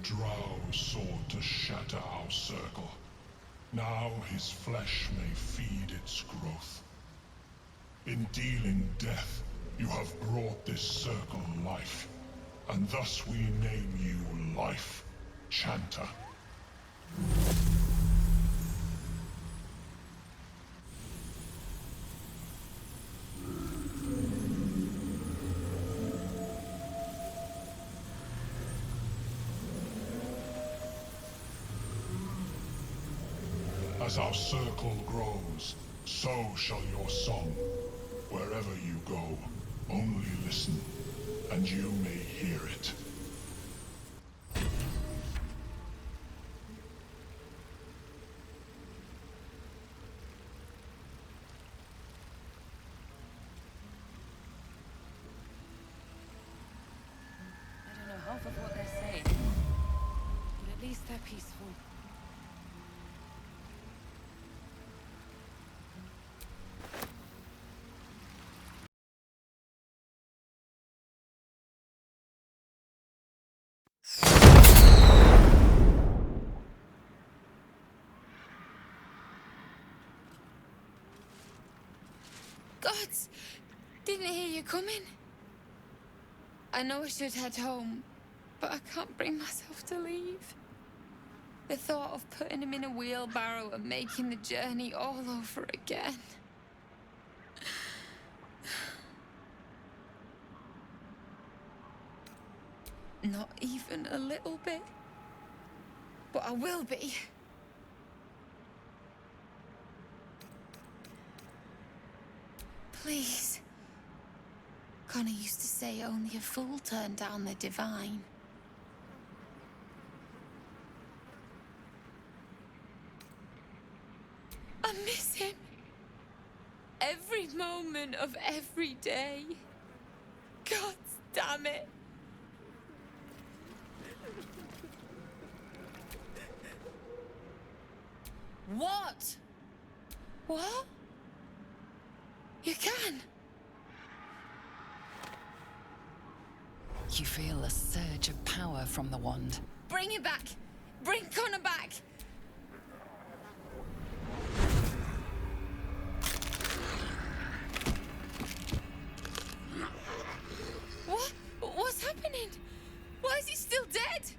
drow sought to shatter our circle. Now his flesh may feed its growth. In dealing death, you have brought this circle life, and thus we name you Life Chanter. As our circle grows, so shall your song. Wherever you go, only listen, and you may hear it. I don't know half of what they're saying, but at least they're peaceful. Gods! Didn't hear you coming. I know I should head home, but I can't bring myself to leave. The thought of putting him in a wheelbarrow and making the journey all over again. Not even a little bit. But I will be. Please. Connor used to say only a fool turned down the divine. I miss him. Every moment of every day. God damn it. What? What? You can? You feel a surge of power from the wand. Bring it back! Bring Connor back! What? What's happening? Why is he still dead?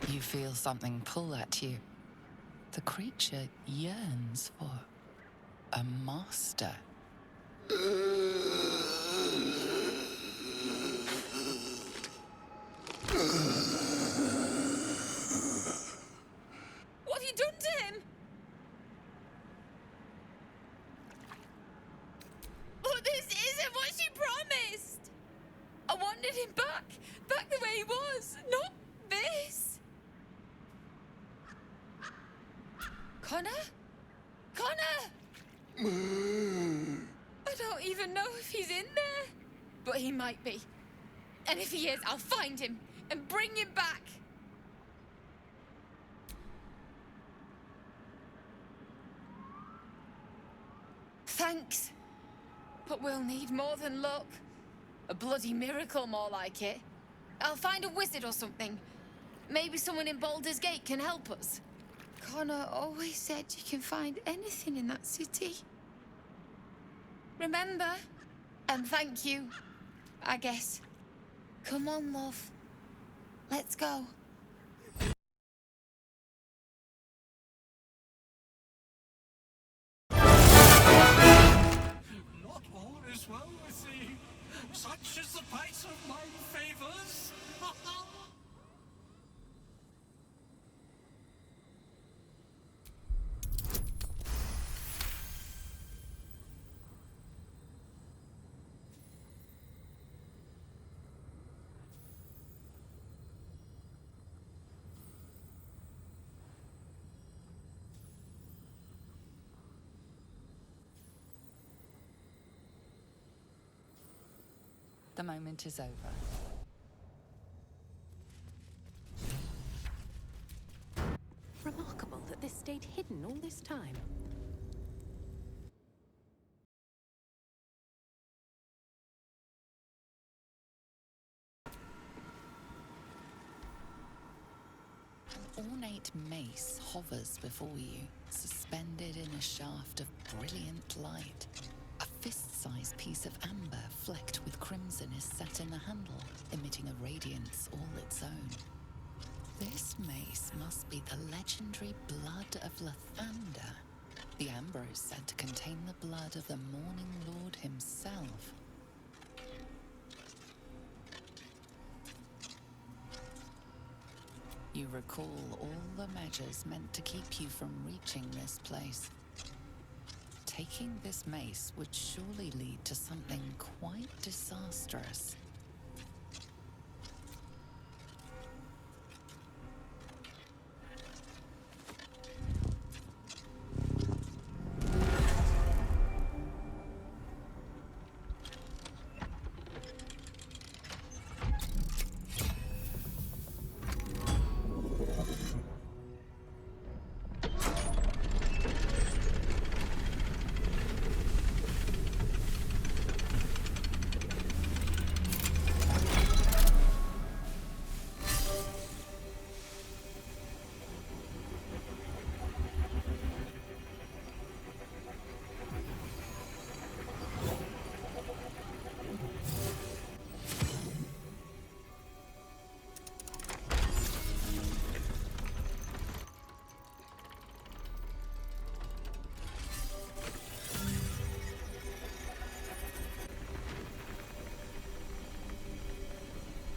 You feel something pull at you. The creature yearns for a master. What have you done to him? But this isn't what she promised! I wanted him back the way he was, not this! Connor? Connor! I don't even know if he's in there. But he might be. And if he is, I'll find him and bring him back. Thanks. But we'll need more than luck. A bloody miracle, more like it. I'll find a wizard or something. Maybe someone in Baldur's Gate can help us. Connor always said you can find anything in that city. Remember? And thank you, I guess. Come on, love. Let's go. Not all is well with thee. Such is the price of my favors. The moment is over. Remarkable that this stayed hidden all this time. white mace hovers before you, suspended in a shaft of brilliant light. A fist-sized piece of amber flecked with crimson is set in the handle, emitting a radiance all its own. This mace must be the legendary blood of Lathander. The amber is said to contain the blood of the Morning Lord himself. You recall all the measures meant to keep you from reaching this place. Taking this mace would surely lead to something quite disastrous.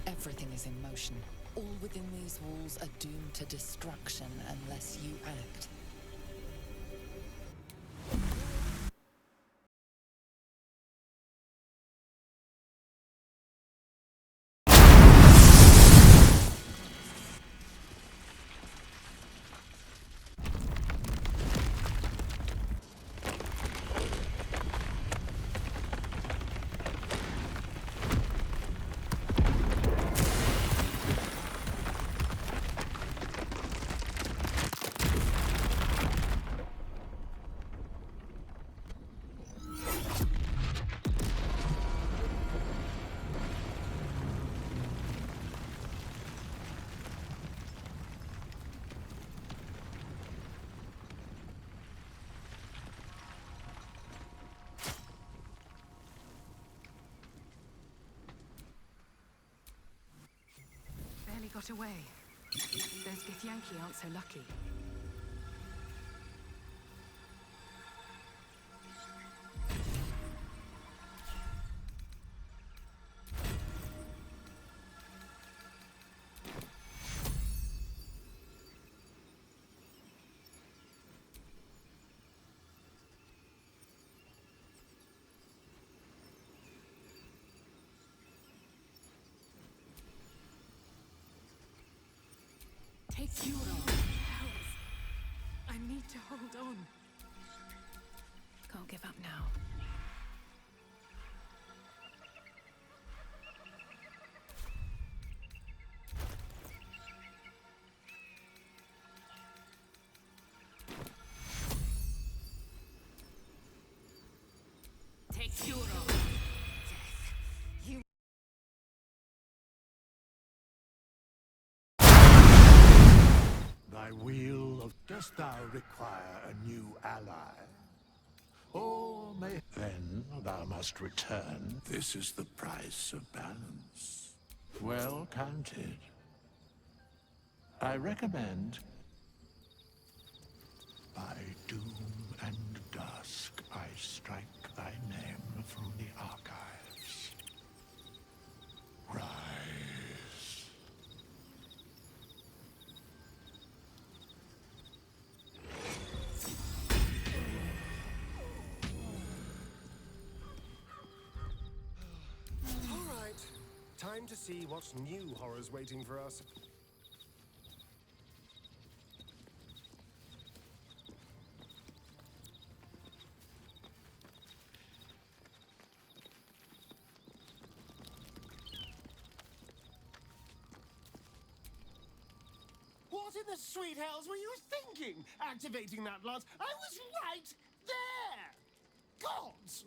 Everything is in motion. All within these walls are doomed to destruction unless you act. Barely got away. Those Githyanki aren't so lucky. Take Euro. I need to hold on. Can't give up now. Take Euro. Thy wheel of... Dost thou require a new ally? Or may... Then thou must return. This is the price of balance. Well counted. I recommend... By doom and dusk I strike thy name through the archives. Rise. Time to see what's new horrors waiting for us. What in the sweet hells were you thinking, activating that lance? I was right there! Gods!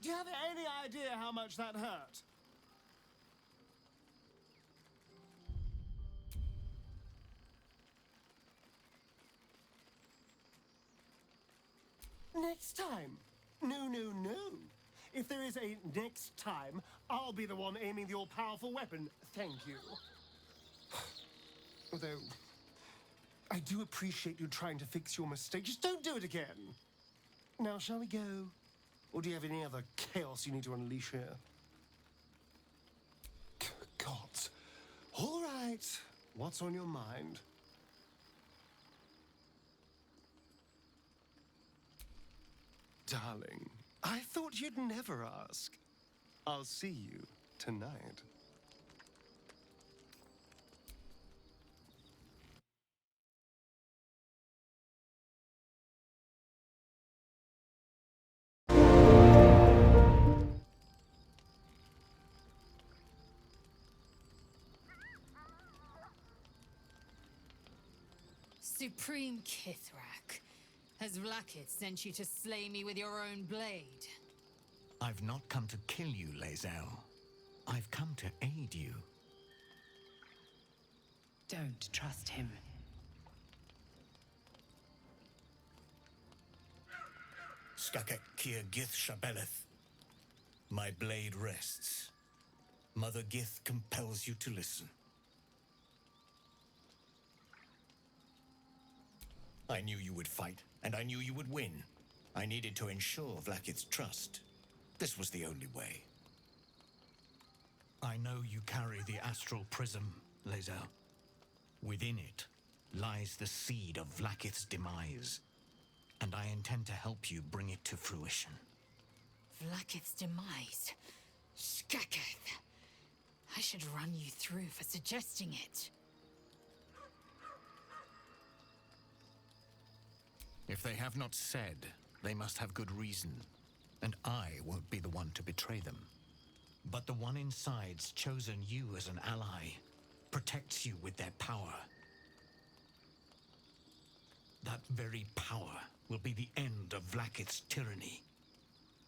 Do you have any idea how much that hurt? next time. No, no, no. If there is a next time, I'll be the one aiming the all-powerful weapon. Thank you. Although, I do appreciate you trying to fix your mistake. Just don't do it again. Now, shall we go? Or do you have any other chaos you need to unleash here? Gods. All right. What's on your mind? Darling, I thought you'd never ask. I'll see you tonight. Supreme Kithrak, has Vlakith sent you to slay me with your own blade? I've not come to kill you, Lae'zel. I've come to aid you. Don't trust him. Skakek Kier Gith Shabeleth. My blade rests. Mother Gith compels you to listen. I knew you would fight, and I knew you would win. I needed to ensure Vlakith's trust. This was the only way. I know you carry the astral prism, Lae'zel. Within it lies the seed of Vlakith's demise, and I intend to help you bring it to fruition. Vlakith's demise? Skaketh! I should run you through for suggesting it. If they have not said, they must have good reason, and I won't be the one to betray them. But the one inside's chosen you as an ally, protects you with their power. That very power will be the end of Vlakith's tyranny.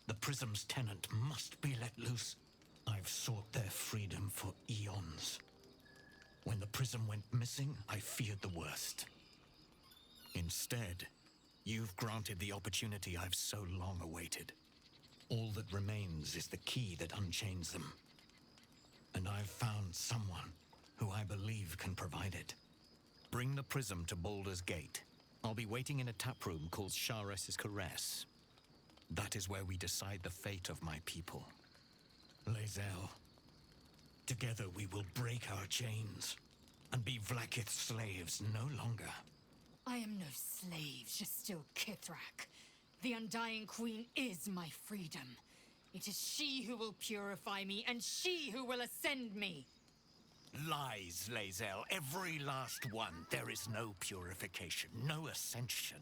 The Prism's tenant must be let loose. I've sought their freedom for eons. When the Prism went missing, I feared the worst. Instead, you've granted the opportunity I've so long awaited. All that remains is the key that unchains them. And I've found someone who I believe can provide it. Bring the Prism to Baldur's Gate. I'll be waiting in a taproom called Shares's Caress. That is where we decide the fate of my people. Lae'zel, together we will break our chains and be Vlakith's slaves no longer. I am no slave, just still Kithrak. The Undying Queen is my freedom. It is she who will purify me, and she who will ascend me. Lies, Lae'zel, every last one. There is no purification, no ascension.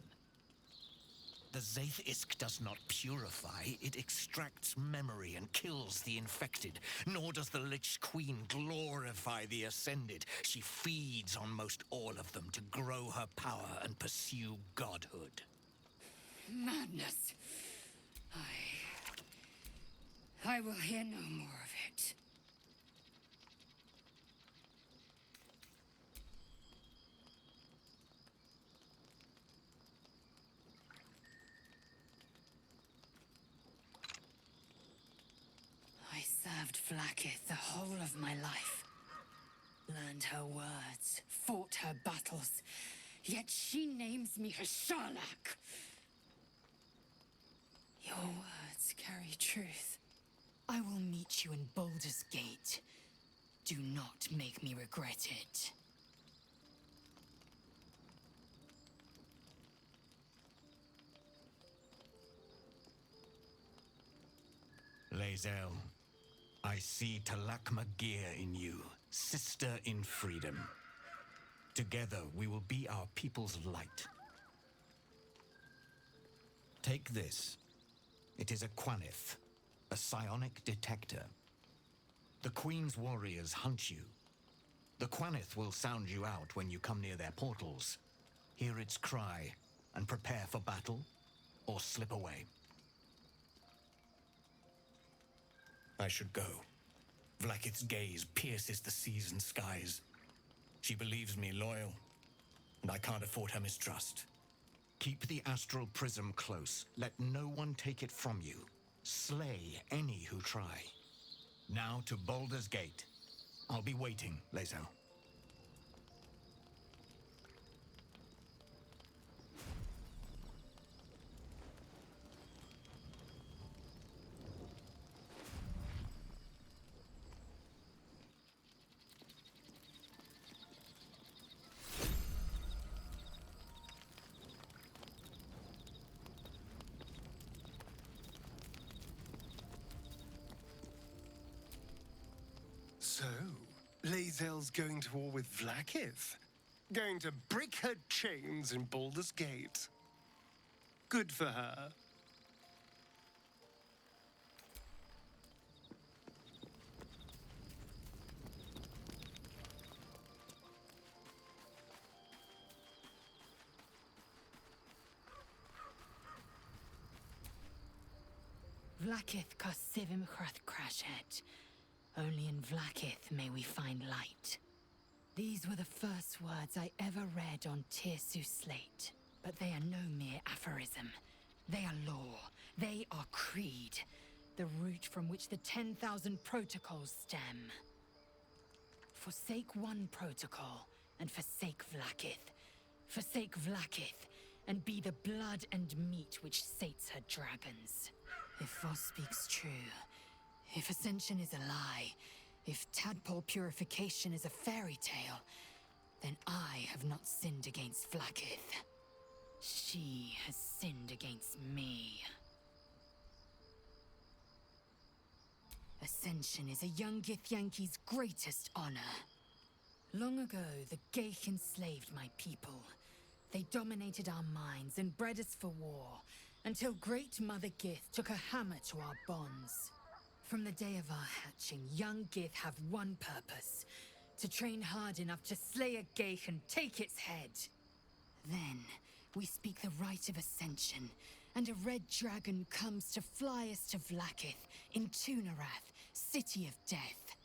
The Zaith Isk does not purify, it extracts memory and kills the infected. Nor does the Lich Queen glorify the ascended. She feeds on most all of them to grow her power and pursue godhood. Madness. I will hear no more of it. I served Vlakith the whole of my life. Learned her words, fought her battles, yet she names me her Sharlak. Your words carry truth. I will meet you in Baldur's Gate. Do not make me regret it. Lae'zel, I see Talak Magir in you, sister in freedom. Together we will be our people's light. Take this. It is a Quanith, a psionic detector. The Queen's warriors hunt you. The Quanith will sound you out when you come near their portals. Hear its cry and prepare for battle, or slip away. I should go. Vlakith's gaze pierces the seas and skies. She believes me loyal, and I can't afford her mistrust. Keep the astral prism close. Let no one take it from you. Slay any who try. Now to Baldur's Gate. I'll be waiting, Lae'zel. So, Lae'zel's going to war with Vlaakith? Going to break her chains in Baldur's Gate? Good for her. Vlaakith Kosivim Chrath Crashet. Only in Vlaakith may we find light. These were the first words I ever read on Tirsu slate. But they are no mere aphorism. They are law. They are creed. The root from which the 10,000 protocols stem. Forsake one protocol, and forsake Vlaakith. Forsake Vlaakith, and be the blood and meat which sates her dragons. If Voss speaks true, if Ascension is a lie, if tadpole purification is a fairy tale, then I have not sinned against Vlaakith. She has sinned against me. Ascension is a young Githyanki's greatest honor. Long ago, the Geich enslaved my people. They dominated our minds and bred us for war, until Great Mother Gith took a hammer to our bonds. From the day of our hatching, young Gith have one purpose: to train hard enough to slay a Geich and take its head. Then, we speak the rite of Ascension, and a red dragon comes to fly us to Vlaakith in Tunarath, City of Death.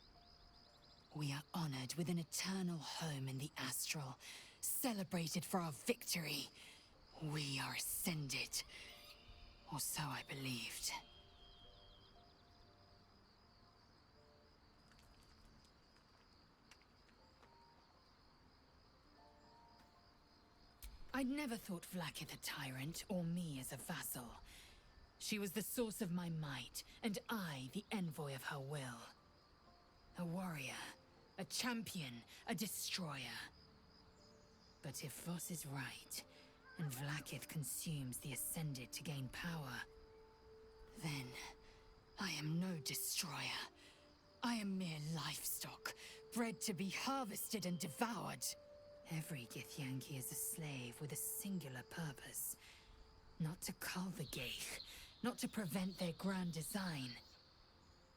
We are honored with an eternal home in the Astral, celebrated for our victory. We are ascended. Or so I believed. I'd never thought Vlaakith a tyrant, or me as a vassal. She was the source of my might, and I the envoy of her will. A warrior, a champion, a destroyer. But if Voss is right, and Vlaakith consumes the Ascended to gain power, then I am no destroyer. I am mere livestock, bred to be harvested and devoured. Every Githyanki is a slave with a singular purpose. Not to cull the Geich, not to prevent their grand design,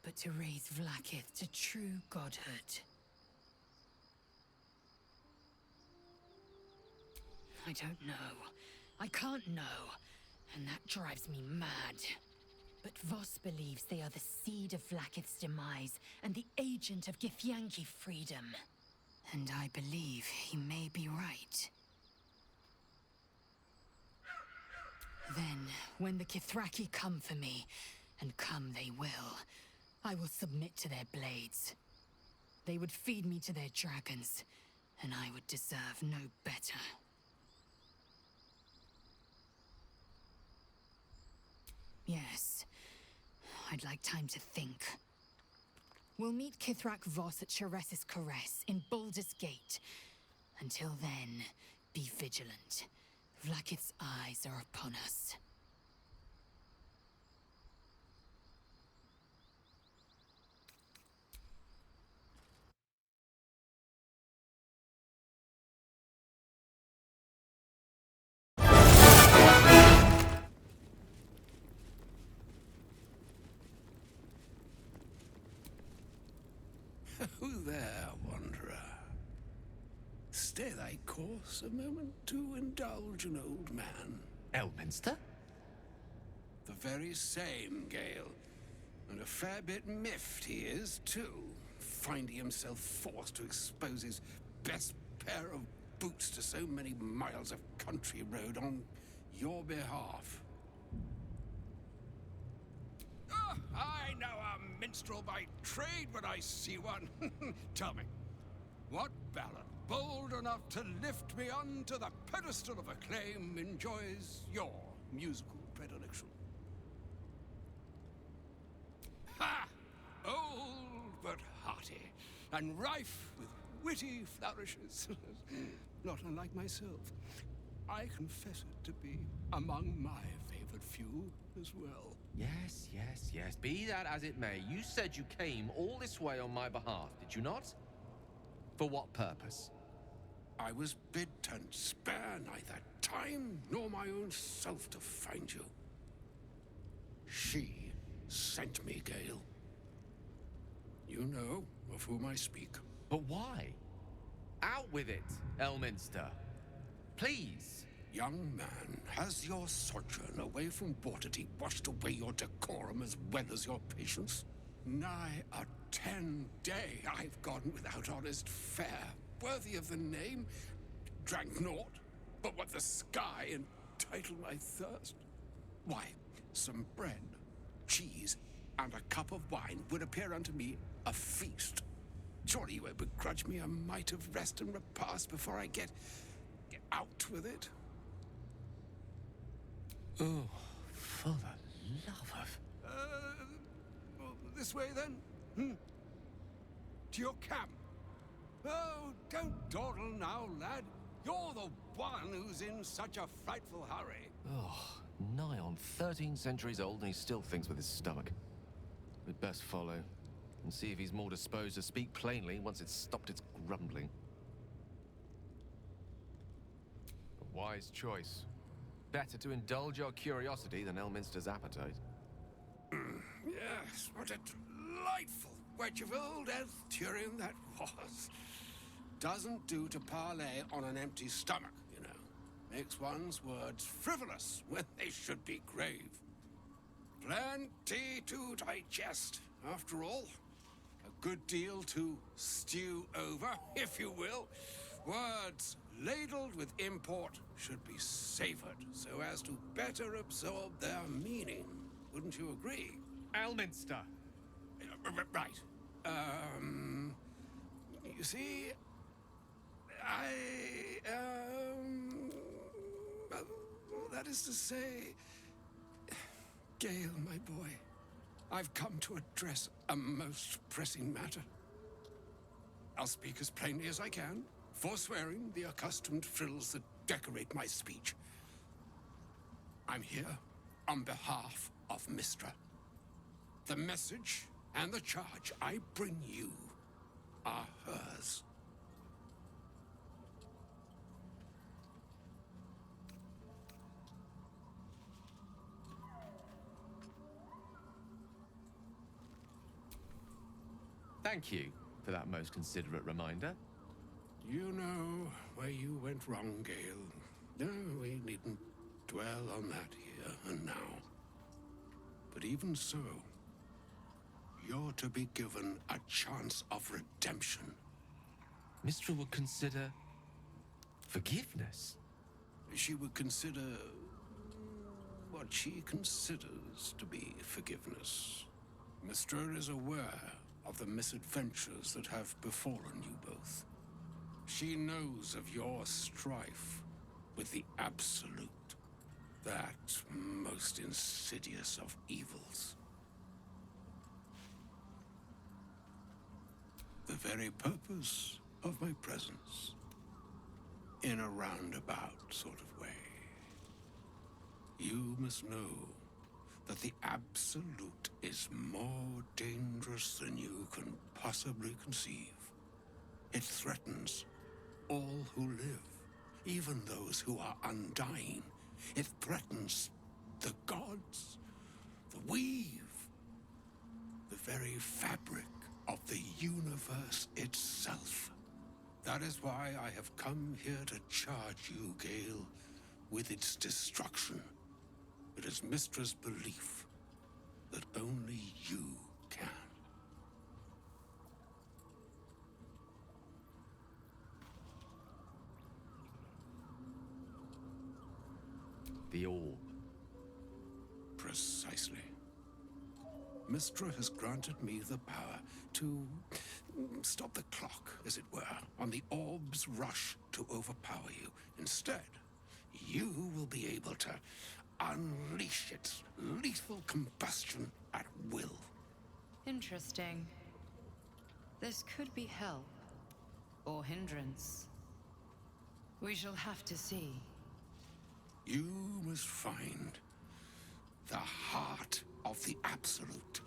but to raise Vlaakith to true godhood. I don't know. I can't know. And that drives me mad. But Voss believes they are the seed of Vlaakith's demise and the agent of Githyanki freedom. And I believe he may be right. Then, when the Kithraki come for me, and come they I will submit to their blades. They would feed me to their dragons, and I would deserve no better. Yes, I'd like time to think. We'll meet Kithrak Voss at Sheres's Caress in Baldur's Gate. Until then, be vigilant. Vlaakith's eyes are upon us. Who there, wanderer? Stay thy course a moment to indulge an old man. Elminster? The very same, Gale. And a fair bit miffed he is, too, finding himself forced to expose his best pair of boots to so many miles of country road on your behalf. I know a minstrel by trade when I see one. Tell me, what ballad, bold enough to lift me onto the pedestal of acclaim, enjoys your musical predilection? Ha! Old but hearty, and rife with witty flourishes. Not unlike myself. I confess it to be among my favorite few as well. Yes, yes, yes. Be that as it may, you said you came all this way on my behalf, did you not? For what purpose? I was bid to spare neither time nor my own self to find you. She sent me, Gale. You know of whom I speak. But why? Out with it, Elminster. Please. Young man, has your sojourn away from Waterdeep washed away your decorum as well as your patience? Nigh a 10-day I've gone without honest fare, worthy of the name. Drank naught but what the sky entitled my thirst. Why, some bread, cheese, and a cup of wine would appear unto me a feast. Surely you would begrudge me a mite of rest and repast before I get out with it. Oh, for the love of... Well, this way then? To your camp. Oh, don't dawdle now, lad. You're the one who's in such a frightful hurry. Oh, nigh on 13 centuries old and he still thinks with his stomach. We'd best follow and see if he's more disposed to speak plainly once it's stopped its grumbling. A wise choice. Better to indulge your curiosity than Elminster's appetite. Yes, what a delightful wedge of old Arthurian that was. Doesn't do to parley on an empty stomach, you know. Makes one's words frivolous when they should be grave. Plenty to digest, after all. A good deal to stew over, if you will. Words ladled with import should be savored so as to better absorb their meaning. Wouldn't you agree? Elminster! Right. You see, that is to say, Gale, my boy, I've come to address a most pressing matter. I'll speak as plainly as I can, forswearing the accustomed frills that decorate my speech. I'm here on behalf of Mystra. The message and the charge I bring you are hers. Thank you for that most considerate reminder. You know where you went wrong, Gale. No, we needn't dwell on that here and now. But even so, you're to be given a chance of redemption. Mystra would consider... forgiveness? She would consider what she considers to be forgiveness. Mystra is aware of the misadventures that have befallen you both. She knows of your strife with the Absolute, that most insidious of evils. The very purpose of my presence, in a roundabout sort of way. You must know that the Absolute is more dangerous than you can possibly conceive. It threatens all who live, even those who are undying. It threatens the gods, the weave, the very fabric of the universe itself. That is why I have come here to charge you, Gale, with its destruction. It is Mystra's belief that only you can. The orb. Precisely. Mistra has granted me the power to stop the clock, as it were, on the orb's rush to overpower you. Instead, you will be able to unleash its lethal combustion at will. Interesting. This could be help, or hindrance. We shall have to see. You must find the heart of the Absolute,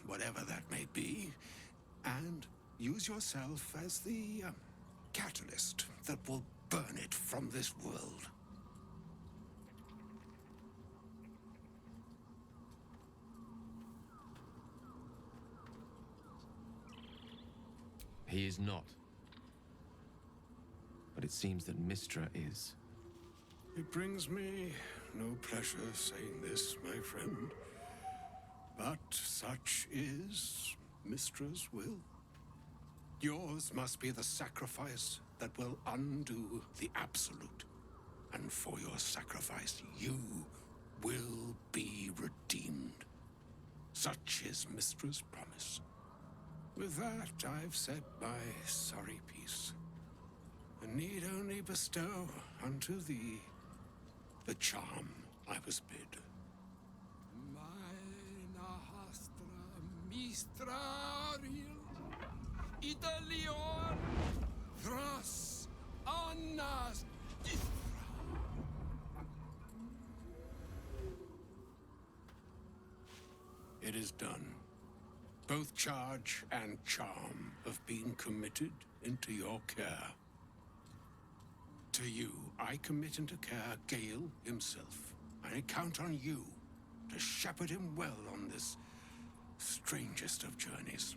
whatever that may be, and use yourself as the catalyst that will burn it from this world. He is not. But it seems that Mistra is. It brings me no pleasure saying this, my friend. But such is Mistra's will. Yours must be the sacrifice that will undo the Absolute. And for your sacrifice, you will be redeemed. Such is Mistra's promise. With that, I've said my sorry piece, and need only bestow unto thee the charm I was bid. Mistraril Italion Thras Annas It is done. Both charge and charm have been committed into your care. To you, I commit into care Gale himself. I count on you to shepherd him well on this strangest of journeys.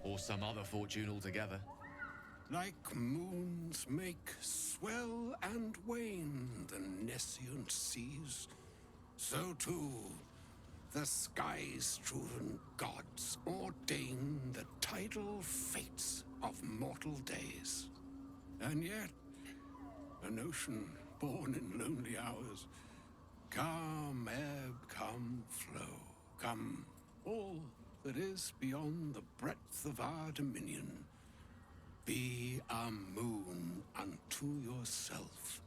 Or some other fortune altogether. Like moons make swell and wane the nescient seas, so too the skies-strewn gods ordain the tidal fates of mortal days. And yet, an ocean born in lonely hours, come ebb, come flow, come all that is beyond the breadth of our dominion. Be a moon unto yourself.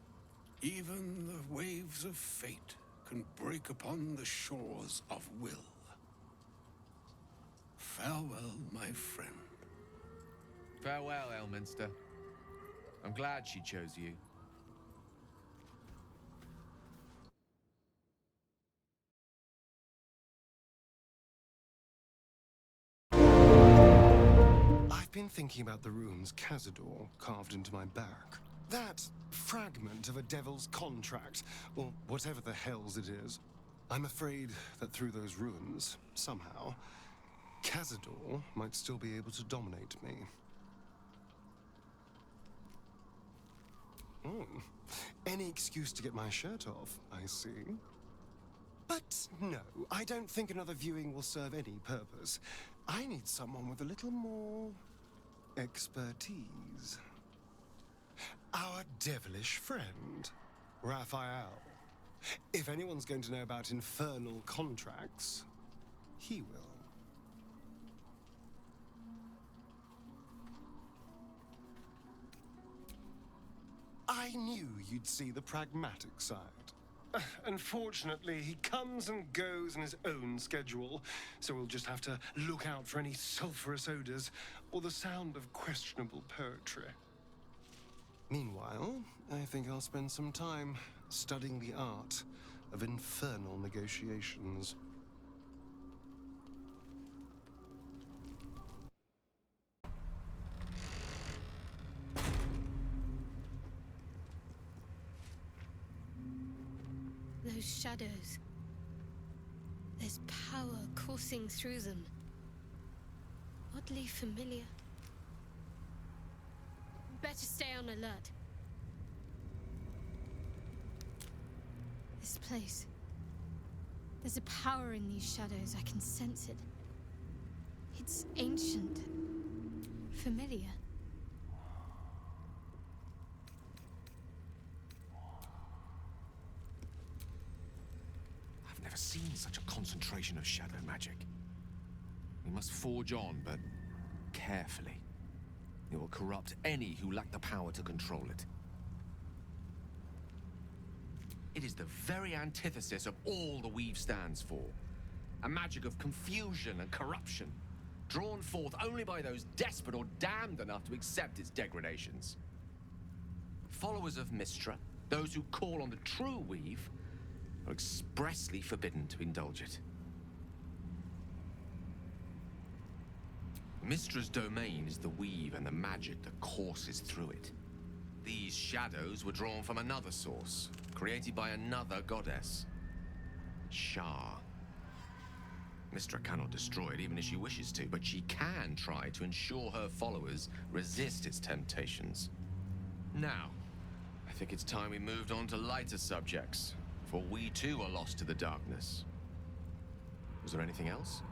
Even the waves of fate can break upon the shores of will. Farewell, my friend. Farewell, Elminster. I'm glad she chose you. I've been thinking about the runes Cazador carved into my back. That fragment of a devil's contract, or whatever the hells it is. I'm afraid that through those runes, somehow, Cazador might still be able to dominate me. Any excuse to get my shirt off, I see. But no, I don't think another viewing will serve any purpose. I need someone with a little more expertise. Our devilish friend, Raphael. If anyone's going to know about infernal contracts, he will. I knew you'd see the pragmatic side. Unfortunately, he comes and goes in his own schedule, so we'll just have to look out for any sulphurous odors or the sound of questionable poetry. Meanwhile, I think I'll spend some time studying the art of infernal negotiations. Those shadows. There's power coursing through them. Oddly familiar. Better stay on alert. This place. There's a power in these shadows. I can sense it. It's ancient. Familiar. such a concentration of shadow magic. We must forge on, but carefully. It will corrupt any who lack the power to control it. It is the very antithesis of all the Weave stands for. A magic of confusion and corruption, drawn forth only by those desperate or damned enough to accept its degradations. Followers of Mystra, those who call on the true Weave, are expressly forbidden to indulge it. Mystra's domain is the Weave and the magic that courses through it. These shadows were drawn from another source, created by another goddess, Shah. Mystra cannot destroy it even if she wishes to, but she can try to ensure her followers resist its temptations. Now, I think it's time we moved on to lighter subjects, for we too are lost to the darkness. Was there anything else?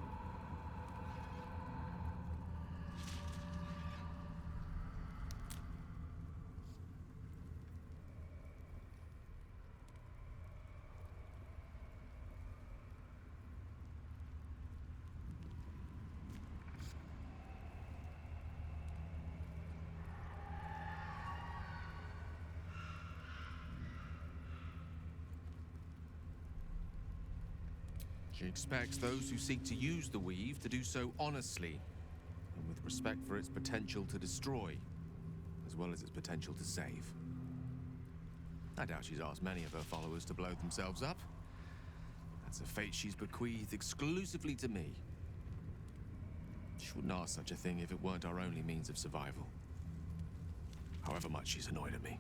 She expects those who seek to use the Weave to do so honestly, and with respect for its potential to destroy, as well as its potential to save. I doubt she's asked many of her followers to blow themselves up. That's a fate she's bequeathed exclusively to me. She wouldn't ask such a thing if it weren't our only means of survival. However much she's annoyed at me.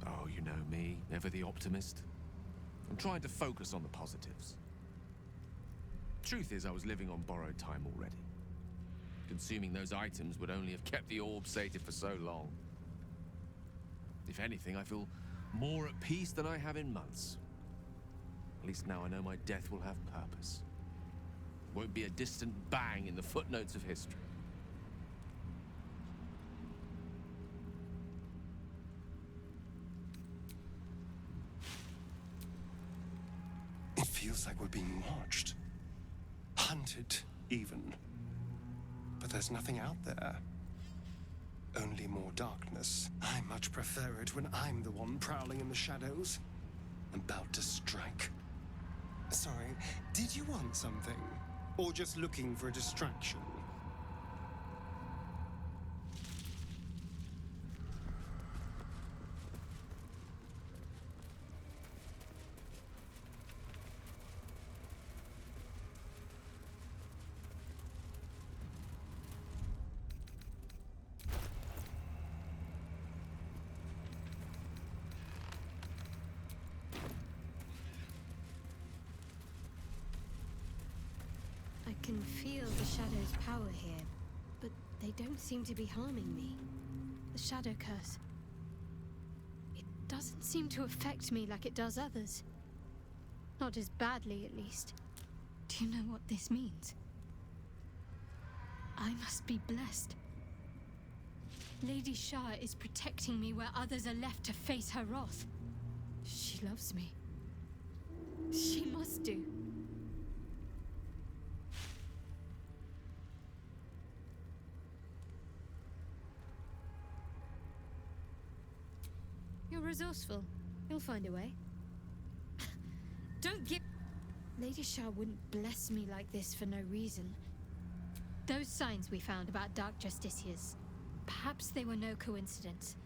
Oh, you know me, ever the optimist. I'm trying to focus on the positives. Truth is, I was living on borrowed time already. Consuming those items would only have kept the orb sated for so long. If anything, I feel more at peace than I have in months. At least now I know my death will have purpose. It won't be a distant bang in the footnotes of history. It feels like we're being watched. Hunted, even. But there's nothing out there. Only more darkness. I much prefer it when I'm the one prowling in the shadows. About to strike. Sorry, did you want something? Or just looking for a distraction? I can feel the shadow's power here, but they don't seem to be harming me. The shadow curse. It doesn't seem to affect me like it does others. Not as badly, at least. Do you know what this means? I must be blessed. Lady Shah is protecting me where others are left to face her wrath. She loves me. She must do. You're resourceful. You'll find a way. Don't give... Lady Shah wouldn't bless me like this for no reason. Those signs we found about Dark Justiciars, perhaps they were no coincidence.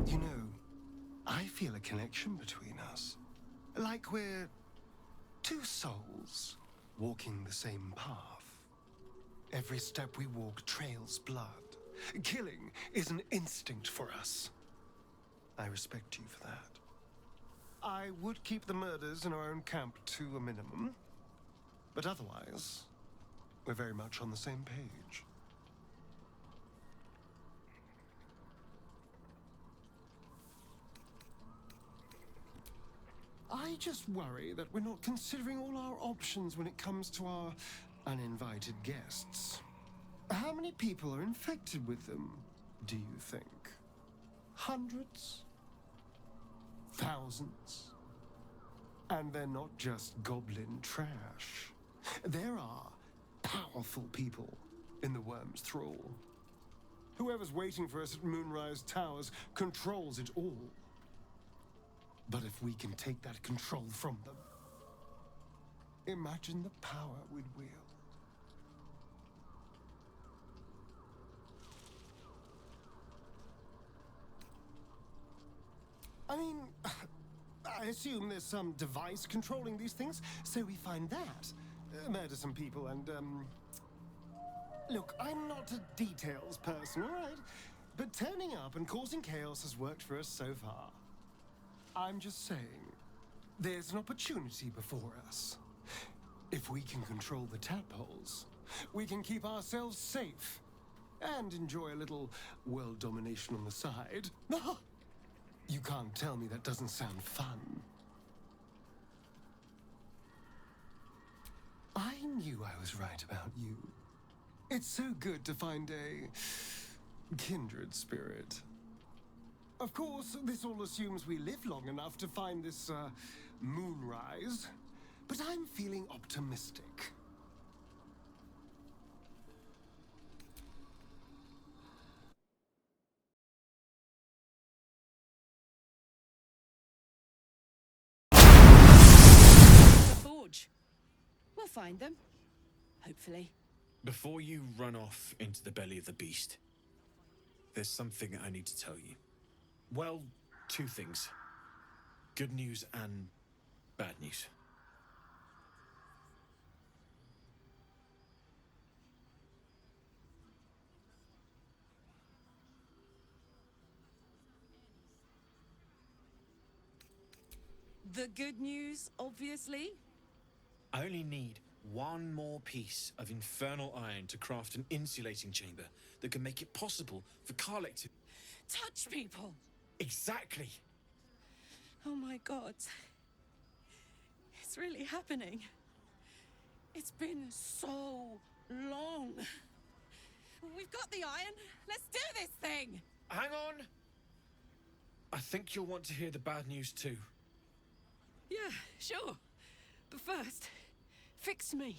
You know, I feel a connection between us. Like we're two souls walking the same path. Every step we walk trails blood. Killing is an instinct for us. I respect you for that. I would keep the murders in our own camp to a minimum. But otherwise, we're very much on the same page. I just worry that we're not considering all our options when it comes to our uninvited guests. How many people are infected with them, do you think? Hundreds? Thousands? And they're not just goblin trash. There are powerful people in the worm's thrall. Whoever's waiting for us at Moonrise Towers controls it all. But if we can take that control from them, imagine the power we'd wield. I mean, I assume there's some device controlling these things, so we find that. Murder some people and, Look, I'm not a details person, all right? But turning up and causing chaos has worked for us so far. I'm just saying, there's an opportunity before us. If we can control the tadpoles, we can keep ourselves safe and enjoy a little world domination on the side. You can't tell me that doesn't sound fun. I knew I was right about you. It's so good to find a kindred spirit. Of course, this all assumes we live long enough to find this, moonrise. But I'm feeling optimistic. The forge. We'll find them. Hopefully. Before you run off into the belly of the beast, there's something I need to tell you. Well, two things. Good news and bad news. The good news, obviously. I only need one more piece of infernal iron to craft an insulating chamber that can make it possible for Karlek to touch people. Exactly. Oh my god. It's really happening. It's been so long. We've got the iron. Let's do this thing. Hang on. I think you'll want to hear the bad news too. Yeah, sure. But first, fix me.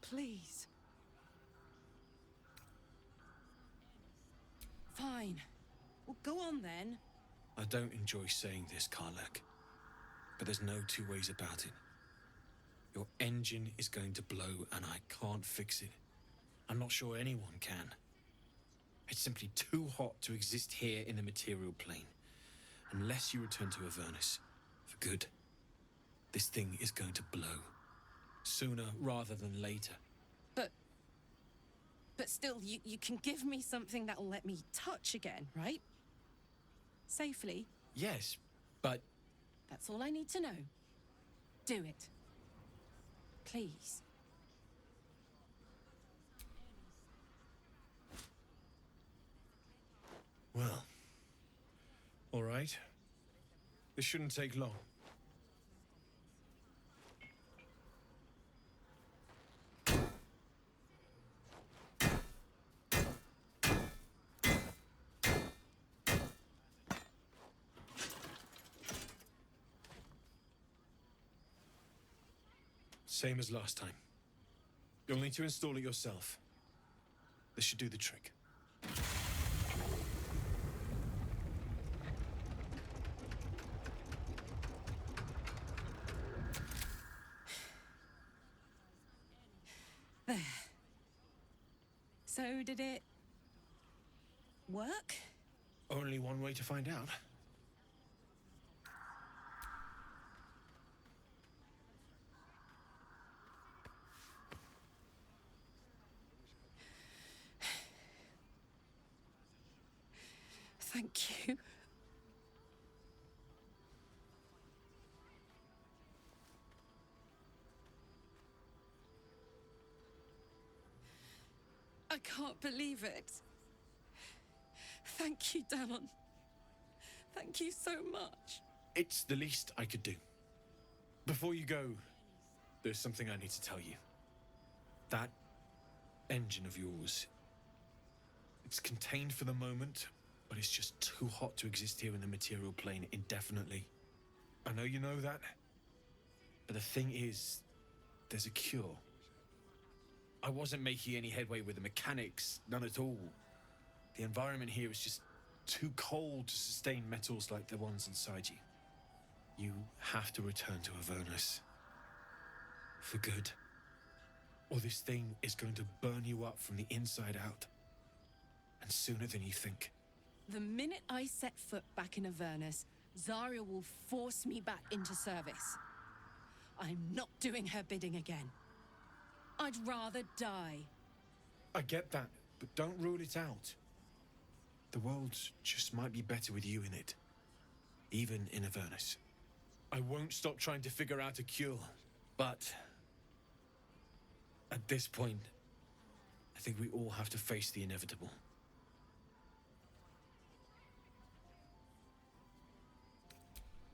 Please. Fine. Well, go on then. I don't enjoy saying this, Karlek, but there's no two ways about it. Your engine is going to blow and I can't fix it. I'm not sure anyone can. It's simply too hot to exist here in the material plane. Unless you return to Avernus for good, this thing is going to blow. Sooner rather than later. But still, you can give me something that'll let me touch again, right? Safely. Yes, but... That's all I need to know. Do it. Please. Well, all right. This shouldn't take long. Same as last time. You'll need to install it yourself. This should do the trick. There. So did it work? Only one way to find out. Thank you. I can't believe it. Thank you, Danon. Thank you so much. It's the least I could do. Before you go, there's something I need to tell you. That engine of yours, it's contained for the moment, but it's just too hot to exist here in the material plane indefinitely. I know you know that, but the thing is, there's a cure. I wasn't making any headway with the mechanics, none at all. The environment here is just too cold to sustain metals like the ones inside you. You have to return to Avernus. For good. Or this thing is going to burn you up from the inside out. And sooner than you think. The minute I set foot back in Avernus, Zarya will force me back into service. I'm not doing her bidding again. I'd rather die. I get that, but don't rule it out. The world just might be better with you in it. Even in Avernus. I won't stop trying to figure out a cure, but at this point, I think we all have to face the inevitable.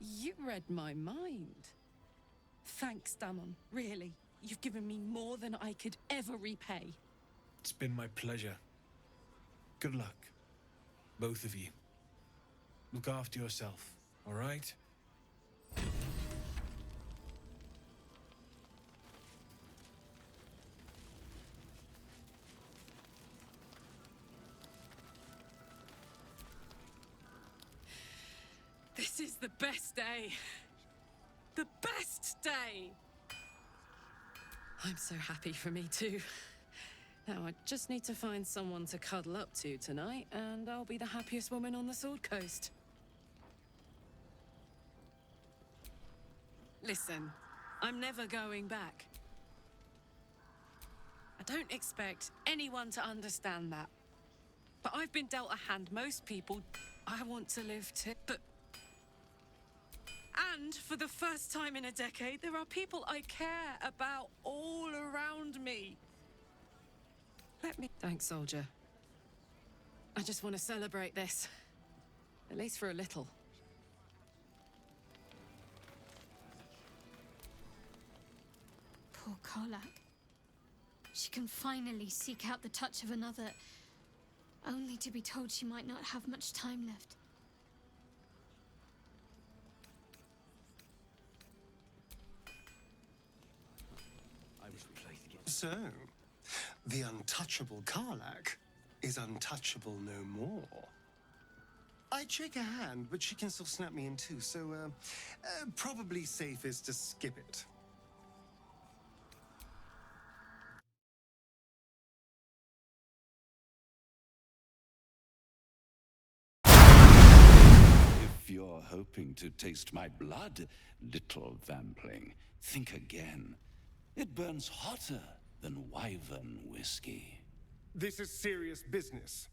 You read my mind. Thanks, Danon. Really, you've given me more than I could ever repay. It's been my pleasure. Good luck, both of you. Look after yourself, all right? This is the best day. The best day! I'm so happy for me too. Now I just need to find someone to cuddle up to tonight, and I'll be the happiest woman on the Sword Coast. Listen, I'm never going back. I don't expect anyone to understand that. But I've been dealt a hand most people I want to live too. And for the first time in a decade, there are people I care about all around me. Thanks, soldier. I just want to celebrate this. At least for a little. Poor Karlak. She can finally seek out the touch of another, only to be told she might not have much time left. So, the untouchable Karlak is untouchable no more. I'd shake her hand, but she can still snap me in two, so probably safest to skip it. If you're hoping to taste my blood, little vampling, think again. It burns hotter than wyvern whiskey. This is serious business.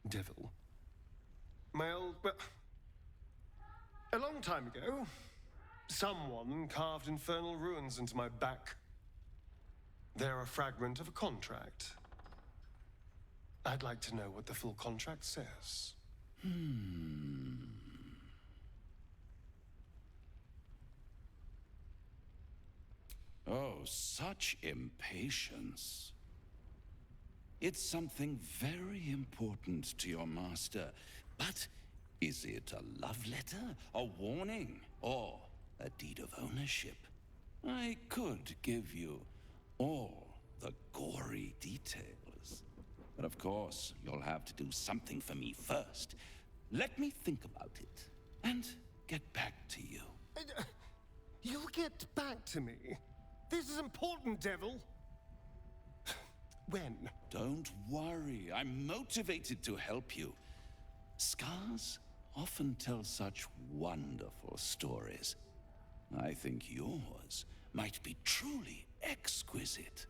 Devil. Well, a long time ago, someone carved infernal runes into my back. They're a fragment of a contract. I'd like to know what the full contract says. Oh, such impatience. It's something very important to your master, but is it a love letter, a warning, or a deed of ownership? I could give you all the gory details, but of course, you'll have to do something for me first. Let me think about it, and get back to you. You'll get back to me? This is important, Devil. When? Don't worry, I'm motivated to help you. Scars often tell such wonderful stories. I think yours might be truly exquisite.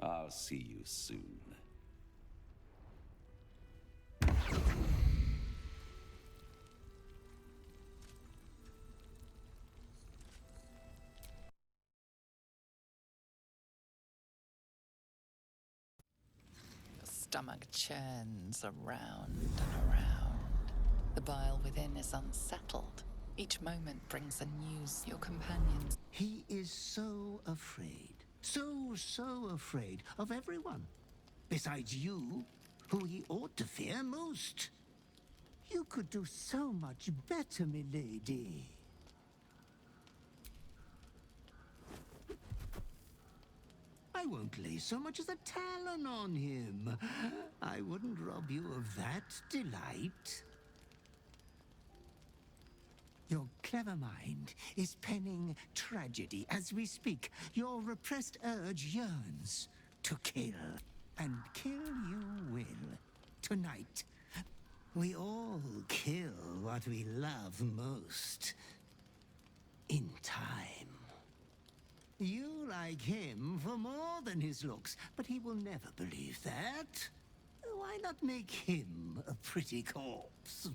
I'll see you soon. stomach churns around and around. The bile within is unsettled. Each moment brings a news your companions. He is so afraid. So afraid of everyone. Besides you, who he ought to fear most. You could do so much better, milady. I won't lay so much as a talon on him. I wouldn't rob you of that delight. Your clever mind is penning tragedy as we speak. Your repressed urge yearns to kill. And kill you will. Tonight. We all kill what we love most. In time. You like him for more than his looks, but he will never believe that. Why not make him a pretty corpse?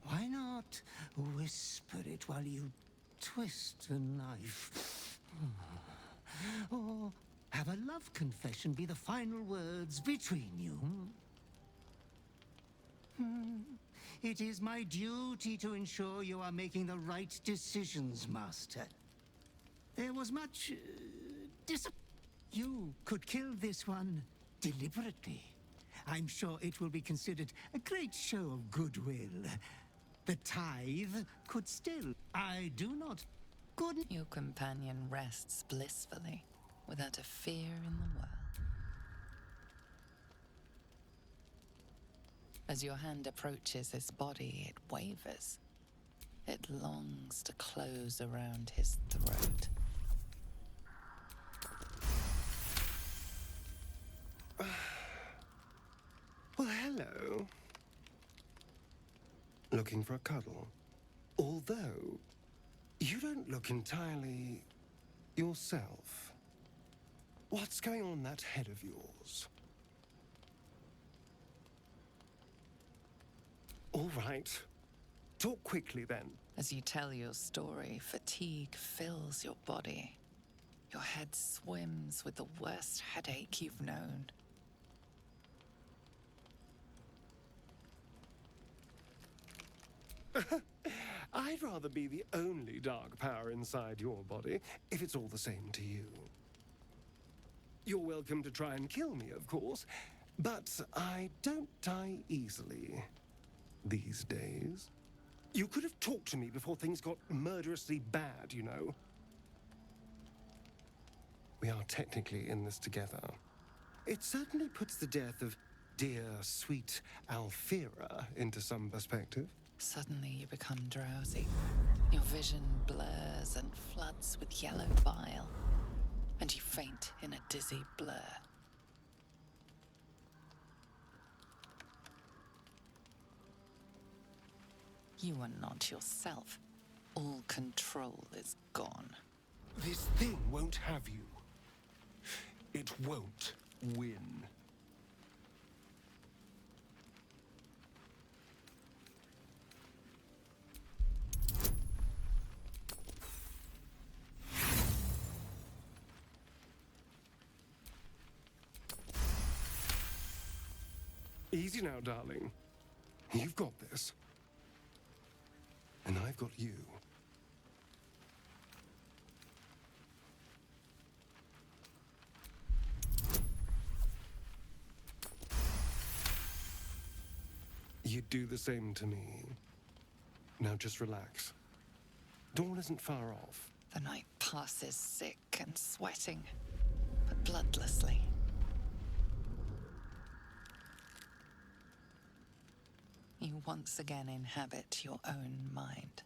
Why not whisper it while you twist a knife? Or have a love confession be the final words between you? It is my duty to ensure you are making the right decisions, Master. There was much You could kill this one deliberately. I'm sure it will be considered a great show of goodwill. The tithe could still. I do not. Good. Your companion rests blissfully, without a fear in the world. As your hand approaches his body, it wavers. It longs to close around his throat. Well, hello. Looking for a cuddle? Although, you don't look entirely yourself. What's going on in that head of yours? All right. Talk quickly, then. As you tell your story, fatigue fills your body. Your head swims with the worst headache you've known. I'd rather be the only dark power inside your body, if it's all the same to you. You're welcome to try and kill me, of course, but I don't die easily these days. You could have talked to me before things got murderously bad, you know. We are technically in this together. It certainly puts the death of dear, sweet Alfira into some perspective. Suddenly you become drowsy. Your vision blurs and floods with yellow bile, and you faint in a dizzy blur. You are not yourself. All control is gone. This thing won't have you. It won't win. Easy now, darling. You've got this. And I've got you. You'd do the same to me. Now just relax. Dawn isn't far off. The night passes sick and sweating, but bloodlessly. You once again inhabit your own mind.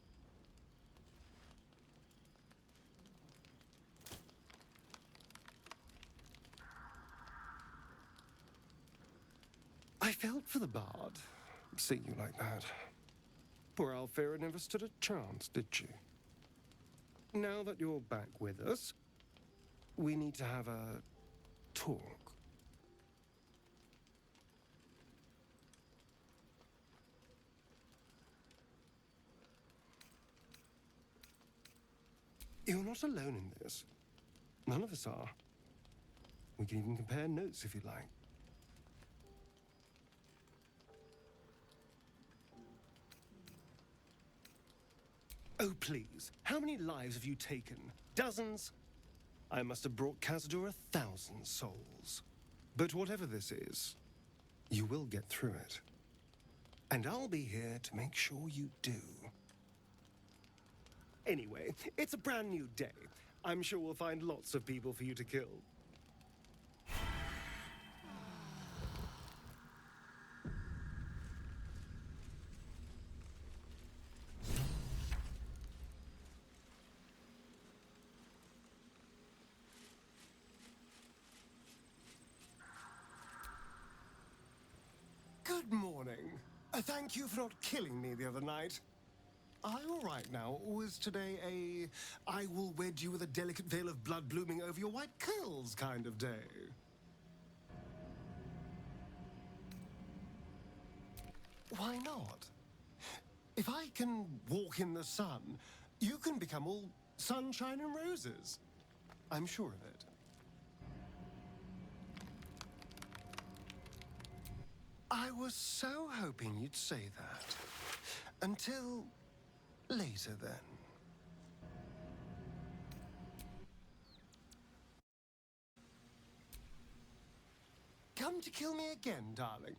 I felt for the bard, seeing you like that. Poor Alfira never stood a chance, did she? Now that you're back with us, we need to have a talk. You're not alone in this. None of us are. We can even compare notes if you like. Oh, please. How many lives have you taken? Dozens? I must have brought Cazador 1,000 souls. But whatever this is, you will get through it. And I'll be here to make sure you do. Anyway, it's a brand new day. I'm sure we'll find lots of people for you to kill. Good morning. Thank you for not killing me the other night. Are you all right now? Was today a I will wed you with a delicate veil of blood blooming over your white curls kind of day? Why not? If I can walk in the sun, you can become all sunshine and roses. I'm sure of it. I was so hoping you'd say that. Until later, then. Come to kill me again, darling.